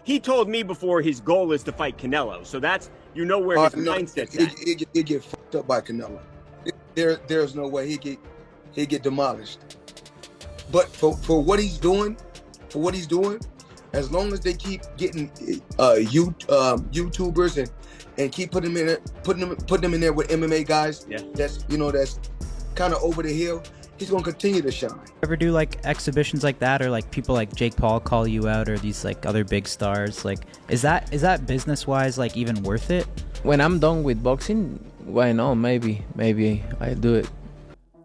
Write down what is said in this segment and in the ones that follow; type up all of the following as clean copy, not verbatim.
he told me before his goal is to fight Canelo. So that's, you know, where his mindset's at. He get fucked up by Canelo. There's no way he get demolished. But for what he's doing, as long as they keep getting YouTubers and keep putting them in there with MMA guys, that's kind of over the hill, he's gonna continue to shine. Ever do like exhibitions like that, or like people like Jake Paul call you out, or these like other big stars? Like, is that business wise like even worth it? When I'm done with boxing, why not? Maybe I do it.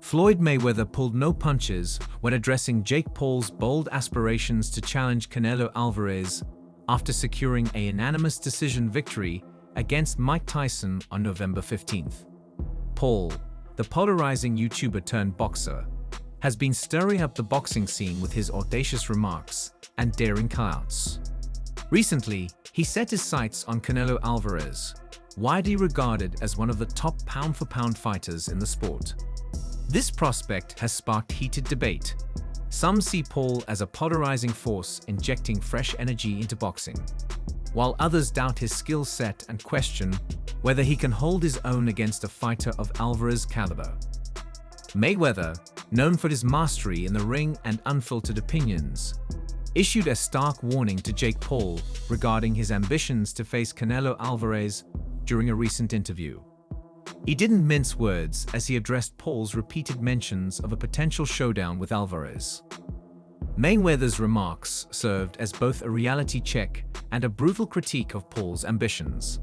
Floyd Mayweather pulled no punches when addressing Jake Paul's bold aspirations to challenge Canelo Alvarez after securing a unanimous decision victory against Mike Tyson on November 15th. Paul, the polarizing YouTuber turned boxer, has been stirring up the boxing scene with his audacious remarks and daring cutouts. Recently, he set his sights on Canelo Alvarez, widely regarded as one of the top pound-for-pound fighters in the sport. This prospect has sparked heated debate. Some see Paul as a polarizing force injecting fresh energy into boxing, while others doubt his skill set and question whether he can hold his own against a fighter of Alvarez's caliber. Mayweather, known for his mastery in the ring and unfiltered opinions, issued a stark warning to Jake Paul regarding his ambitions to face Canelo Alvarez during a recent interview. He didn't mince words as he addressed Paul's repeated mentions of a potential showdown with Alvarez. Mayweather's remarks served as both a reality check and a brutal critique of Paul's ambitions.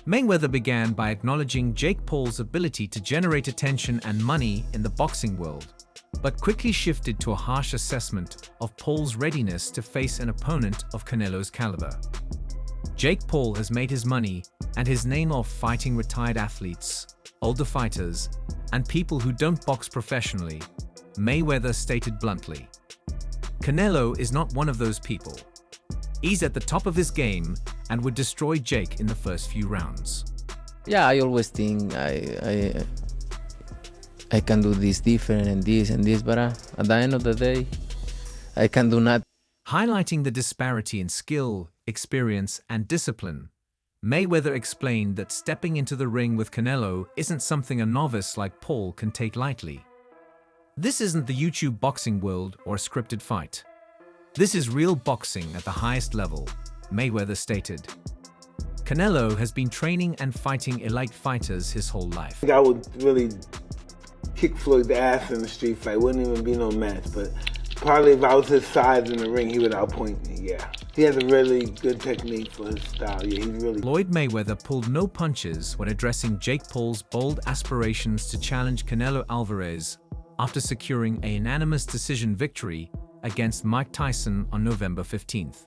Mayweather began by acknowledging Jake Paul's ability to generate attention and money in the boxing world, but quickly shifted to a harsh assessment of Paul's readiness to face an opponent of Canelo's caliber. Jake Paul has made his money and his name off fighting retired athletes, older fighters, and people who don't box professionally, Mayweather stated bluntly. Canelo is not one of those people. He's at the top of his game and would destroy Jake in the first few rounds. Yeah, I always think I can do this different and this, but at the end of the day, I can do nothing. Highlighting the disparity in skill, experience, and discipline, Mayweather explained that stepping into the ring with Canelo isn't something a novice like Paul can take lightly. This isn't the YouTube boxing world or a scripted fight. This is real boxing at the highest level, Mayweather stated. Canelo has been training and fighting elite fighters his whole life. I would really kick Floyd's ass in the street fight. Wouldn't even be no match, but probably if I was his size in the ring, he would outpoint me, yeah. He has a really good technique for his style, yeah, he's really... Floyd Mayweather pulled no punches when addressing Jake Paul's bold aspirations to challenge Canelo Alvarez after securing a unanimous decision victory against Mike Tyson on November 15th.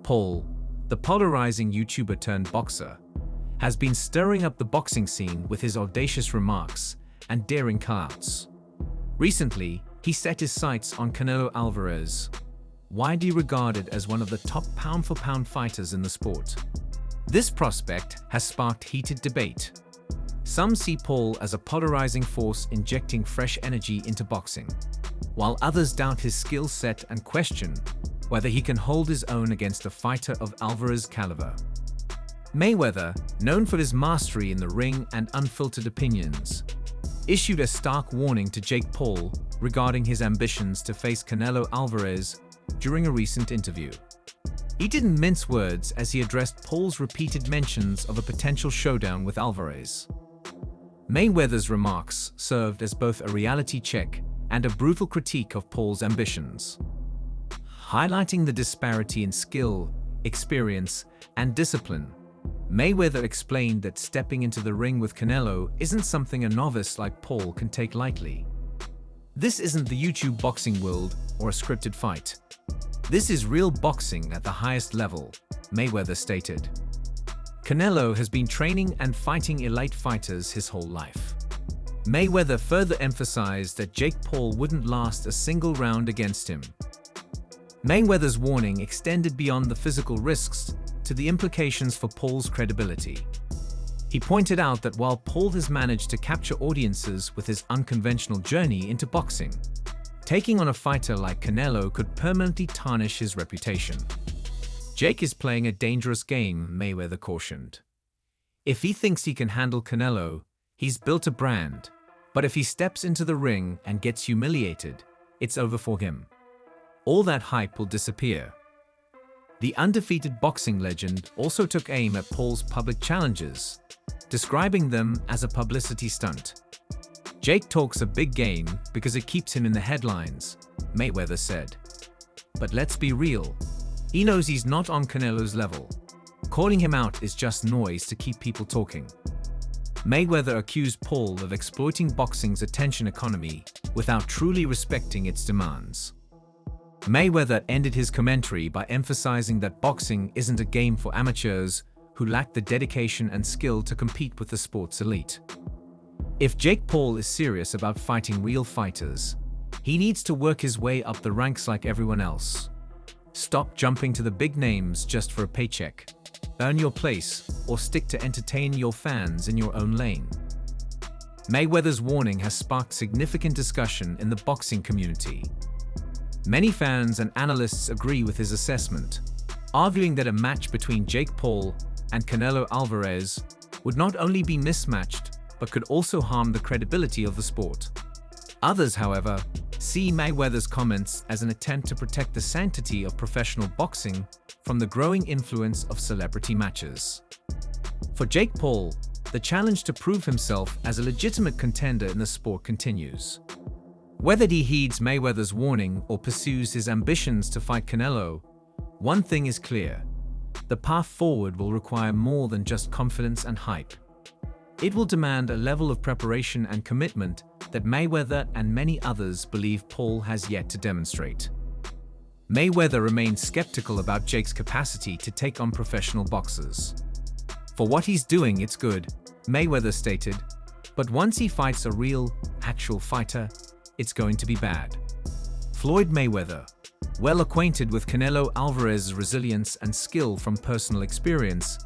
Paul, the polarizing YouTuber turned boxer, has been stirring up the boxing scene with his audacious remarks and daring cutouts. Recently, he set his sights on Canelo Alvarez, widely regarded as one of the top pound-for-pound fighters in the sport. This prospect has sparked heated debate. Some see Paul as a polarizing force injecting fresh energy into boxing, while others doubt his skill set and question whether he can hold his own against a fighter of Alvarez's caliber. Mayweather, known for his mastery in the ring and unfiltered opinions, issued a stark warning to Jake Paul regarding his ambitions to face Canelo Alvarez during a recent interview. He didn't mince words as he addressed Paul's repeated mentions of a potential showdown with Alvarez. Mayweather's remarks served as both a reality check and a brutal critique of Paul's ambitions. Highlighting the disparity in skill, experience, and discipline, Mayweather explained that stepping into the ring with Canelo isn't something a novice like Paul can take lightly. This isn't the YouTube boxing world or a scripted fight. This is real boxing at the highest level, Mayweather stated. Canelo has been training and fighting elite fighters his whole life. Mayweather further emphasized that Jake Paul wouldn't last a single round against him. Mayweather's warning extended beyond the physical risks to the implications for Paul's credibility. He pointed out that while Paul has managed to capture audiences with his unconventional journey into boxing, taking on a fighter like Canelo could permanently tarnish his reputation. Jake is playing a dangerous game, Mayweather cautioned. If he thinks he can handle Canelo, he's built a brand. But if he steps into the ring and gets humiliated, it's over for him. All that hype will disappear. The undefeated boxing legend also took aim at Paul's public challenges, describing them as a publicity stunt. Jake talks a big game because it keeps him in the headlines, Mayweather said. But let's be real. He knows he's not on Canelo's level. Calling him out is just noise to keep people talking. Mayweather accused Paul of exploiting boxing's attention economy without truly respecting its demands. Mayweather ended his commentary by emphasizing that boxing isn't a game for amateurs who lack the dedication and skill to compete with the sport's elite. If Jake Paul is serious about fighting real fighters, he needs to work his way up the ranks like everyone else. Stop jumping to the big names just for a paycheck. Earn your place, or stick to entertaining your fans in your own lane. Mayweather's warning has sparked significant discussion in the boxing community. Many fans and analysts agree with his assessment, arguing that a match between Jake Paul and Canelo Alvarez would not only be mismatched, but could also harm the credibility of the sport. Others, however, see Mayweather's comments as an attempt to protect the sanctity of professional boxing from the growing influence of celebrity matches. For Jake Paul, the challenge to prove himself as a legitimate contender in the sport continues. Whether he heeds Mayweather's warning or pursues his ambitions to fight Canelo, one thing is clear: the path forward will require more than just confidence and hype. It will demand a level of preparation and commitment that Mayweather and many others believe Paul has yet to demonstrate. Mayweather remains skeptical about Jake's capacity to take on professional boxers. For what he's doing, it's good, Mayweather stated, but once he fights a real, actual fighter, it's going to be bad. Floyd Mayweather, well acquainted with Canelo Alvarez's resilience and skill from personal experience,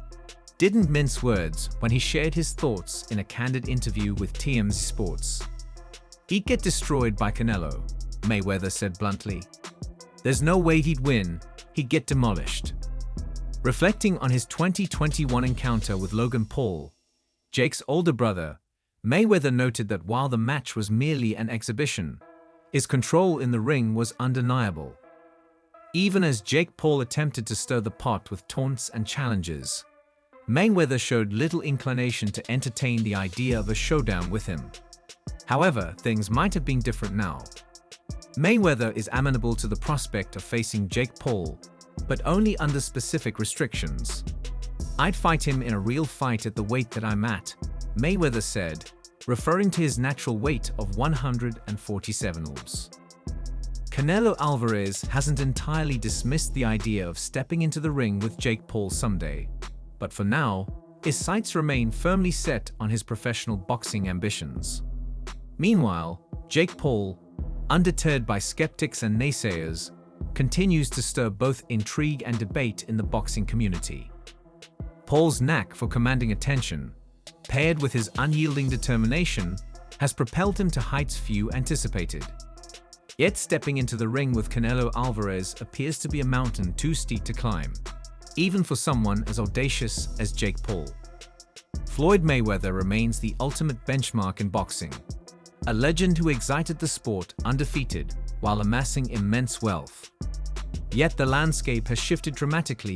didn't mince words when he shared his thoughts in a candid interview with TMZ Sports. "He'd get destroyed by Canelo," Mayweather said bluntly. "There's no way he'd win, he'd get demolished." Reflecting on his 2021 encounter with Logan Paul, Jake's older brother, Mayweather noted that while the match was merely an exhibition, his control in the ring was undeniable. Even as Jake Paul attempted to stir the pot with taunts and challenges, Mayweather showed little inclination to entertain the idea of a showdown with him. However, things might have been different now. Mayweather is amenable to the prospect of facing Jake Paul, but only under specific restrictions. "I'd fight him in a real fight at the weight that I'm at," Mayweather said, referring to his natural weight of 147 ounces. Canelo Alvarez hasn't entirely dismissed the idea of stepping into the ring with Jake Paul someday, but for now, his sights remain firmly set on his professional boxing ambitions. Meanwhile, Jake Paul, undeterred by skeptics and naysayers, continues to stir both intrigue and debate in the boxing community. Paul's knack for commanding attention, paired with his unyielding determination, has propelled him to heights few anticipated. Yet stepping into the ring with Canelo Alvarez appears to be a mountain too steep to climb, even for someone as audacious as Jake Paul. Floyd Mayweather remains the ultimate benchmark in boxing, a legend who excited the sport undefeated while amassing immense wealth. Yet the landscape has shifted dramatically